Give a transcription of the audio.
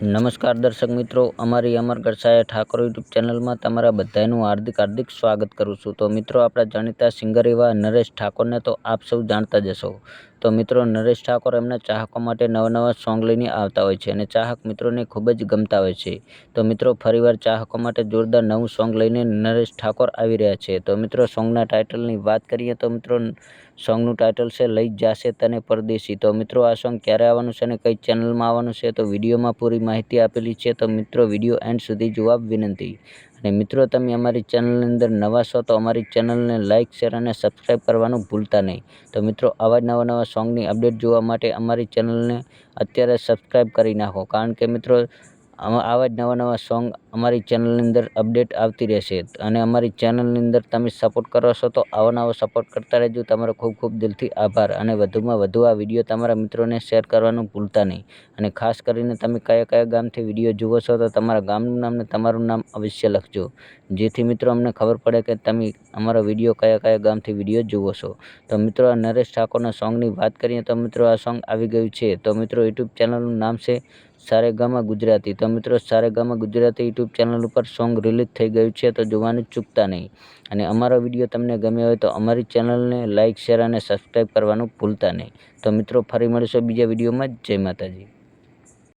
નમસ્કાર દર્શક મિત્રો, અમારી અમર ગરસાયા ઠાકોર યુટ્યુબ ચેનલમાં તમારા બધાનું હાર્દિક સ્વાગત કરું છું। તો મિત્રો, આપણા જાણીતા સિંગર એવા નરેશ ઠાકોરને તો આપ સૌ જાણતા જ હશો। તો મિત્રો, નરેશ ઠાકોર એમના ચાહકો માટે નવા સોંગ લઈને આવતા હોય છે અને ચાહક મિત્રોને ખૂબ જ ગમતા હોય છે। તો મિત્રો, ફરીવાર ચાહકો માટે જોરદાર નવું સોંગ લઈને નરેશ ઠાકોર આવી રહ્યા છે। તો મિત્રો, સોંગના ટાઇટલની વાત કરીએ તો મિત્રો, સોંગનું ટાઇટલ છે લઈ જાશે તને પરદેશી। તો મિત્રો, આ સોંગ ક્યારે આવવાનું છે અને કઈ ચેનલમાં આવવાનું છે તો વિડીયોમાં પૂરી માહિતી આપેલી છે। તો મિત્રો, વિડીયો એન્ડ સુધી જોવા વિનંતી। અને મિત્રો, તમે અમારી ચેનલની અંદર નવા છો તો અમારી ચેનલને લાઇક, શેર અને સબસ્ક્રાઈબ કરવાનું ભૂલતા નહીં। તો મિત્રો, આવા જ નવા સોંગની અપડેટ જોવા માટે અમારી ચેનલને અત્યારે સબસ્ક્રાઈબ કરી નાખો, કારણ કે મિત્રો આવા જ નવા સોંગ અમારી ચેનલની અંદર અપડેટ આવતી રહેશે। અને અમારી ચેનલની અંદર તમે સપોર્ટ કરો છો તો આવો સપોર્ટ કરતા રહેજો। તમારો ખૂબ ખૂબ દિલથી આભાર। અને વધુમાં વધુ આ વિડીયો તમારા મિત્રોને શેર કરવાનું ભૂલતા નહીં। અને ખાસ કરીને તમે કયા ગામથી વિડીયો જુઓ છો તો તમારા ગામનું નામ ને તમારું નામ અવશ્ય લખજો, જેથી મિત્રો અમને ખબર પડે કે તમે અમારો વિડીયો કયા ગામથી વિડીયો જુઓ છો। તો મિત્રો, આ નરેશ ઠાકોરના સોંગની વાત કરીએ તો મિત્રો, આ સોંગ આવી ગયું છે। તો મિત્રો, યુટ્યુબ ચેનલનું નામ છે સારેગામા ગુજરાતી। તો મિત્રો, સારેગામા ગુજરાતી યુટ્યુબ ચેનલ ઉપર સોંગ રિલીઝ થઈ ગયું છે, તો જોવાનું ચૂકતા નહીં। અને અમારો વિડીયો તમને ગમ્યો હોય તો અમારી ચેનલને લાઇક, શેર અને સબસ્ક્રાઈબ કરવાનું ભૂલતા નહીં। તો મિત્રો, ફરી મળીશું બીજા વિડીયોમાં। જય માતાજી।